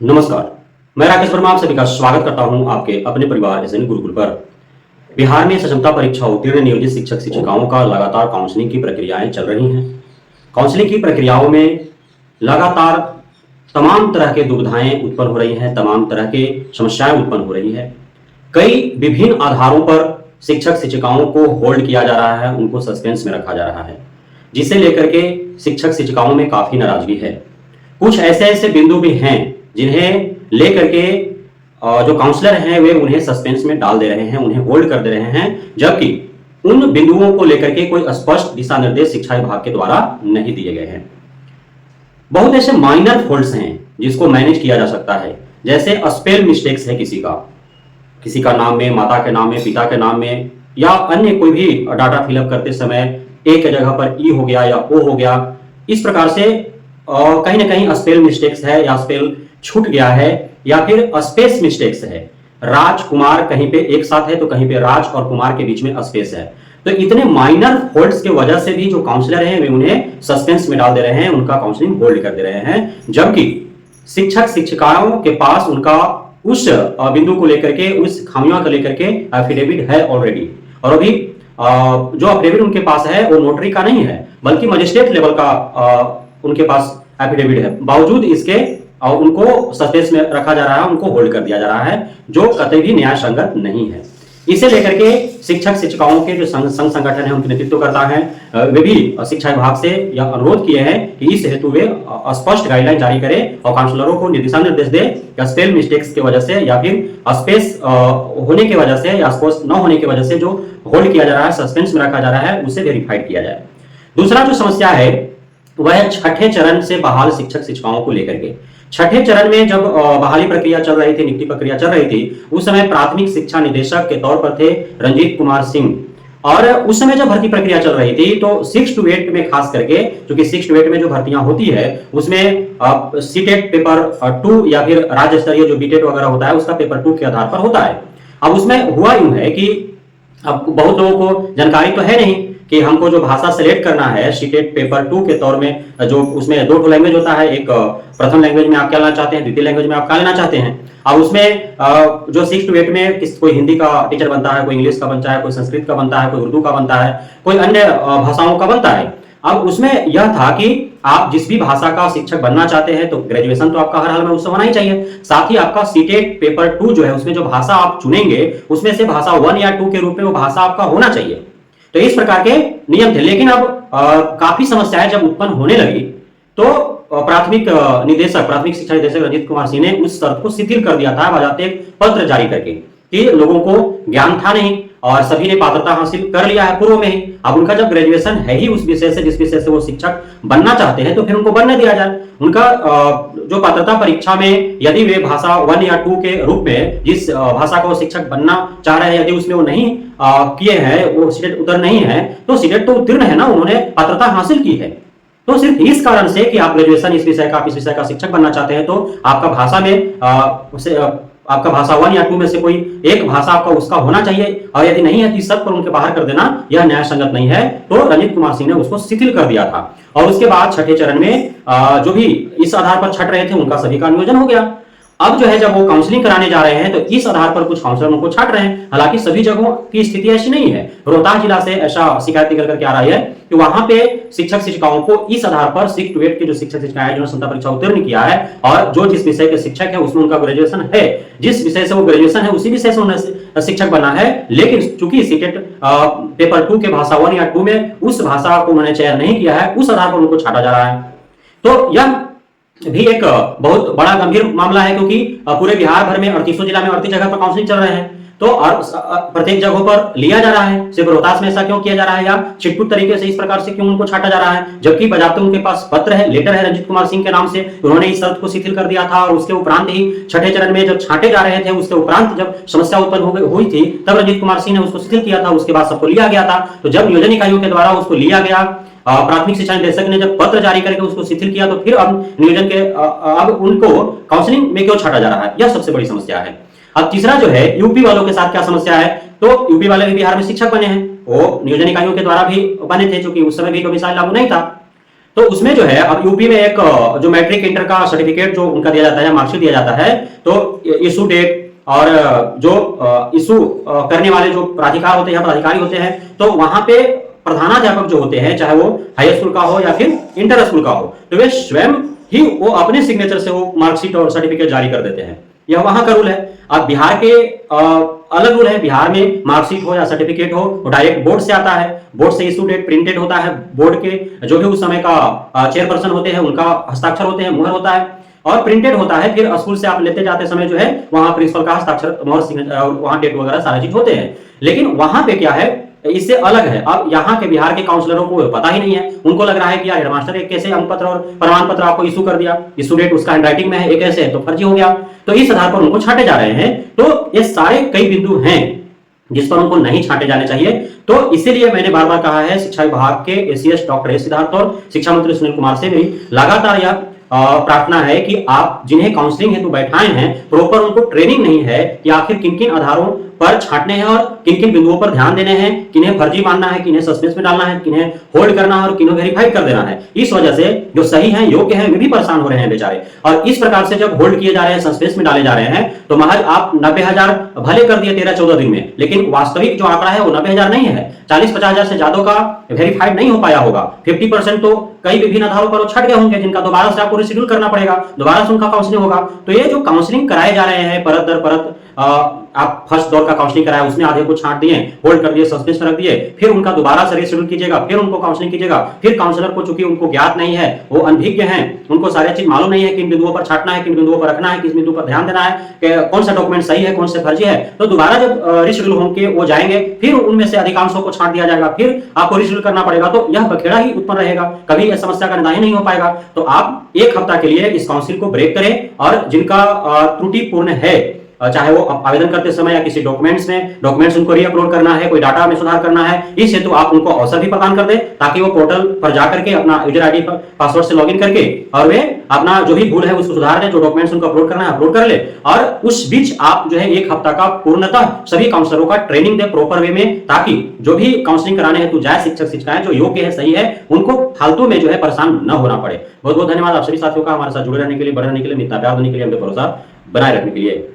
नमस्कार। मैं राकेश वर्मा आप सभी का स्वागत करता हूं आपके अपने परिवार एसएन गुरुकुल पर। बिहार में सक्षमता परीक्षा उत्तीर्ण नियोजित शिक्षक शिक्षिकाओं का लगातार काउंसलिंग की प्रक्रियाएं चल रही हैं। काउंसलिंग की प्रक्रियाओं में लगातार तमाम तरह के दुविधाएं उत्पन्न हो रही हैं, तमाम तरह के समस्याएं उत्पन्न हो रही है। कई विभिन्न आधारों पर शिक्षक शिक्षिकाओं को होल्ड किया जा रहा है, उनको सस्पेंस में रखा जा रहा है, जिसे लेकर के शिक्षक शिक्षिकाओं में काफी नाराजगी है। कुछ ऐसे ऐसे बिंदु भी हैं जिन्हें लेकर के जो काउंसलर हैं वे उन्हें सस्पेंस में डाल दे रहे हैं, उन्हें होल्ड कर दे रहे हैं, जबकि उन बिंदुओं को लेकर के कोई स्पष्ट दिशा निर्देश शिक्षा विभाग के द्वारा नहीं दिए गए हैं। बहुत ऐसे माइनर फॉल्ट्स हैं जिसको मैनेज किया जा सकता है, जैसे स्पेल मिस्टेक्स है किसी का नाम में, माता के नाम में, पिता के नाम में, या अन्य कोई भी डाटा फिलअप करते समय एक जगह पर ई हो गया या ओ हो गया। इस प्रकार से कहीं ना कहीं स्पेल मिस्टेक्स है या स्पेल छूट गया है, या फिर स्पेस मिस्टेक्स है। राजकुमार कहीं पे एक साथ है तो कहीं पे राज और कुमार के बीच में स्पेस है। तो इतने माइनर फॉल्ट्स की वजह से भी जो काउंसलर हैं वे उन्हें सस्पेंस में डाल दे रहे हैं, उनका काउंसलिंग होल्ड कर दे रहे हैं, जबकि शिक्षक शिक्षिकाओं के पास उनका उस बिंदु को लेकर के, उस खामियों को लेकर के एफिडेविट है ऑलरेडी। और अभी जो एफिडेविट उनके पास है वो नोटरी का नहीं है, बल्कि मजिस्ट्रेट लेवल का उनके पास एफिडेविट है। बावजूद इसके उनको सस्पेंस में रखा जा रहा है, उनको होल्ड कर दिया जा रहा है, जो कतई भी न्याय संगत नहीं है। इसे लेकर के शिक्षक शिक्षिकाओं के जो संघ संगठन है, उनके नेतृत्व करता है, वे भी शिक्षा विभाग से यह अनुरोध किए हैं कि इस हेतु वे स्पष्ट गाइडलाइन जारी करें और काउंसलरों को दिशा निर्देश दे या स्पेल मिस्टेक्स की वजह से या फिर स्पेस होने की वजह से या स्पेस न होने की वजह से जो होल्ड किया जा रहा है, सस्पेंस में रखा जा रहा है, उसे वेरीफाइड किया जाए। दूसरा जो समस्या है वह छठे चरण से बहाल शिक्षक शिक्षिकाओं को लेकर के। छठे चरण में जब बहाली प्रक्रिया चल रही थी, नियुक्ति प्रक्रिया चल रही थी, उस समय प्राथमिक शिक्षा निदेशक के तौर पर थे रंजीत कुमार सिंह। और उस समय जब भर्ती प्रक्रिया चल रही थी तो 6 to 8 में खास करके, क्योंकि 6 to 8 में जो भर्तियां होती है उसमें सीटेट पेपर 2 या फिर राज्य स्तरीय जो बीटेट वगैरह होता है उसका पेपर 2 के आधार पर होता है। अब उसमें हुआ यूं है कि अब बहुत लोगों को जानकारी तो है नहीं कि हमको जो भाषा सिलेक्ट करना है सीटेट पेपर 2 के तौर में, जो उसमें 2 लैंग्वेज होता है, एक प्रथम लैंग्वेज में आप क्या लेना चाहते हैं, द्वितीय लैंग्वेज में आप क्या लेना चाहते हैं। अब उसमें जो 6 to 8 में कोई हिंदी का टीचर बनता है, कोई इंग्लिश का बनता है, कोई संस्कृत का बनता है, कोई उर्दू का बनता है, कोई अन्य भाषाओं का बनता है। अब उसमें यह था कि आप जिस भी भाषा का शिक्षक बनना चाहते हैं तो ग्रेजुएशन तो आपका हर हाल में उससे होना ही चाहिए, साथ ही आपका सीटेट पेपर 2 जो है उसमें जो भाषा आप चुनेंगे उसमें से भाषा 1 या 2 के रूप में वो भाषा आपका होना चाहिए। तो इस प्रकार के नियम थे। लेकिन अब काफी समस्याएं जब उत्पन्न होने लगी तो प्राथमिक शिक्षा निदेशक रंजीत कुमार सिंह ने उस शर्त को शिथिल कर दिया था, बजाते एक पत्र जारी करके कि लोगों को ज्ञान था नहीं और सभी ने पात्रता हासिल कर लिया है पूर्व में ही। अब उनका जब ग्रेजुएशन है ही उस विषय से जिस विषय से वो शिक्षक बनना चाहते हैं तो फिर उनको बनने दिया जाए। उनका जो पात्रता परीक्षा में यदि वे भाषा 1 या 2 के रूप में जिस भाषा का वो शिक्षक बनना चाह रहे हैं, यदि उसमें वो नहीं किए हैं, वो सीटेट उत्तीर्ण नहीं है, तो सीटेट तो उत्तीर्ण है ना, उन्होंने पात्रता हासिल की है। तो सिर्फ इस कारण से कि आप ग्रेजुएशन इस विषय का शिक्षक बनना चाहते हैं तो आपका भाषा में आपका भाषा 1 या 2 में से कोई एक भाषा आपका उसका होना चाहिए, और यदि नहीं है तो इस शर्त पर उनके बाहर कर देना यह न्याय संगत नहीं है। तो रंजीत कुमार सिंह ने उसको शिथिल कर दिया था। और उसके बाद छठे चरण में जो भी इस आधार पर छट रहे थे उनका सभी का नियोजन हो गया। अब जो है जब वो काउंसलिंग कराने जा रहे हैं तो इस आधार पर कुछ काउंसलरों को छाट रहे हैं। हालांकि सभी जगहों की स्थिति ऐसी नहीं है। रोहतास जिला से ऐसा शिकायत निकल करके आ रही है कि वहां पे शिक्षक शिक्षिकाओं को इस आधार पर 6 to 8 के जो शिक्षक शिक्षिकाएं जिन्होंने क्षमता परीक्षा उत्तीर्ण किया है और जो जिस विषय के शिक्षक है उसमें उनका ग्रेजुएशन है, जिस विषय से वो ग्रेजुएशन है उसी विषय से उन्हें शिक्षक बना है, लेकिन चूंकि सीटेट पेपर 2 के भाषा 1 या 2 में उस भाषा को उन्होंने चयन नहीं किया है, उस आधार पर उनको छाटा जा रहा है। तो यह भी एक बहुत बड़ा गंभीर मामला है, क्योंकि पूरे बिहार भर में 38 जिला में 38 जगह पर काउंसलिंग चल रहे हैं, तो प्रत्येक जगहों पर लिया जा रहा है। सिर्फ रोहतास में ऐसा क्यों किया जा रहा है या छिटपुट तरीके से इस प्रकार से क्यों उनको छाटा जा रहा है, जबकि बजाते उनके पास पत्र है, लेटर है रंजीत कुमार सिंह के नाम से, उन्होंने इस शर्त को शिथिल कर दिया था। और उसके उपरांत ही छठे चरण में जब छाटे जा रहे थे, उसके उपरांत जब समस्या उत्पन्न हुई थी तब रंजीत कुमार सिंह ने उसको शिथिल किया था। उसके बाद सबको लिया गया था। तो जब नियोजन इकाइयों के द्वारा उसको लिया गया, प्राथमिक शिक्षा निदेशक ने जब पत्र जारी करके उसको शिथिल किया, तो फिर अब नियोजन के अब उनको काउंसलिंग में क्यों छाटा जा रहा है, यह सबसे बड़ी समस्या है। अब तीसरा जो है यूपी वालों के साथ क्या समस्या है, तो यूपी वाले भी बिहार में शिक्षक बने हैं, वो नियोजन इकाइयों के द्वारा भी बने थे, क्योंकि उस समय भी डोमिसाइल लागू नहीं था। तो उसमें जो है अब यूपी में एक जो मैट्रिक इंटर का सर्टिफिकेट जो उनका दिया जाता है, मार्कशीट दिया जाता है, तो इशू डेट और जो इशू करने वाले जो प्राधिकार होते हैं, पदाधिकारी होते हैं, तो वहां पे प्रधानाध्यापक जो होते हैं, चाहे वो हाई स्कूल का हो या फिर इंटर स्कूल का हो, तो वे स्वयं ही वो अपने सिग्नेचर से वो मार्कशीट और सर्टिफिकेट जारी कर देते हैं। यह वहां का रूल है। अब बिहार के अलग रूल है। बिहार में मार्कशीट हो या सर्टिफिकेट हो, वो डायरेक्ट बोर्ड से आता है, बोर्ड से इशू डेट प्रिंटेड होता है, बोर्ड के जो भी उस समय का चेयरपर्सन होते हैं उनका हस्ताक्षर होते हैं, मुहर होता है और प्रिंटेड होता है। फिर स्कूल से आप लेते जाते समय जो है वहां प्रिंसिपल का हस्ताक्षर, मोहर, वहां डेट वगैरह सारा चीज होते हैं। लेकिन वहां पे क्या है, इससे अलग है। अब यहाँ के बिहार के काउंसलरों को पता ही नहीं है, उनको लग रहा है कि यार हेडमास्टर एक कैसे अंक पत्र और प्रमाण पत्र आपको इशू कर दिया, इशू डेट उसका हैंडराइटिंग में है, एक ऐसे है तो फर्जी हो गया, तो इस आधार पर उनको छांटे जा रहे हैं। तो ये सारे कई बिंदु हैं जिस पर उनको नहीं छांटे जाने चाहिए। तो इसीलिए मैंने बार बार कहा है, शिक्षा विभाग के एसीएस डॉक्टर एस सिद्धार्थ और शिक्षा मंत्री सुनील कुमार से भी लगातार यह प्रार्थना है कि आप जिन्हें काउंसलिंग हेतु बैठाए हैं, प्रॉपर उनको ट्रेनिंग नहीं है कि आखिर किन किन आधारों पर छांटने हैं और किन किन बिंदुओं पर ध्यान देने हैं, किन्हें फर्जी मानना है, किन्हें सस्पेंस में डालना है, किन्हें होल्ड करना है और किन्हें वेरीफाइड कर देना है। इस वजह से जो सही है, योग्य है, वे भी परेशान हो रहे हैं बेचारे। और इस प्रकार से जब होल्ड किए जा रहे हैं, सस्पेंस में डाले जा रहे हैं, तो महज आप 90,000 भले कर दिए 13-14 दिन में, लेकिन वास्तविक जो आंकड़ा है वो 90,000 नहीं है। 40-50,000 से ज्यादा का वेरीफाइड नहीं हो पाया होगा। 50% तो कई विभिन्न आधारों पर छट गए होंगे, जिनका दोबारा से आपको रिशेड्यूल करना पड़ेगा, दोबारा से उनका काउंसलिंग होगा। तो ये जो काउंसलिंग कराए जा रहे हैं परत दर परत, आप फर्स्ट दौर का काउंसलिंग कराया, उसमें आधे को छांट दिए, होल्ड कर दिए, सस्पेंस में रख दिए, फिर उनका दोबारा से रिशेड्यूल कीजिएगा, फिर उनको काउंसलिंग कीजिएगा, फिर काउंसलर को चूंकि उनको ज्ञात नहीं है, वो अनभिज्ञ हैं, उनको सारी चीज मालूम नहीं है, किन बिंदुओं पर छांटना है, किन बिंदुओं पर रखना है, किस बिंदु पर ध्यान देना है, कौन सा डॉक्यूमेंट सही है, कौन से फर्जी है। तो दोबारा जब रिशेड्यूल होंगे वो जाएंगे, फिर उनमें से अधिकांशों को छांट दिया जाएगा, फिर आपको रिशेड्यूल करना पड़ेगा। तो यह बखेड़ा ही उत्पन्न रहेगा, कभी इस समस्या का निदान नहीं हो पाएगा। तो आप एक हफ्ता के लिए इस काउंसिल को ब्रेक करें और जिनका त्रुटिपूर्ण है, चाहे वो आवेदन करते समय या किसी डॉक्यूमेंट्स उनको रीअपलोड करना है, कोई डाटा में सुधार करना है, इस हेतु आप उनको अवसर भी प्रदान कर दें, ताकि वो पोर्टल पर जाकर के अपना यूजर आईडी पासवर्ड से लॉगिन करके और वे अपना जो भी भूल है उसको सुधार दें, जो डॉक्यूमेंट्स उनको अपलोड करना है अपलोड कर ले। और उस बीच आप जो है एक हफ्ता का पूर्णतः सभी काउंसलरों का ट्रेनिंग दे प्रॉपर वे में, ताकि जो भी काउंसलिंग कराने हेतु जाए शिक्षक शिक्षिकाएं जो योग्य है, सही है, उनको फालतू में जो है परेशान न होना पड़े। बहुत बहुत धन्यवाद आप सभी साथियों का हमारे साथ जुड़े रहने के लिए, बने रहने के लिए, मित्रता प्यार देने के लिए, हम पे भरोसा बनाए रखने के लिए।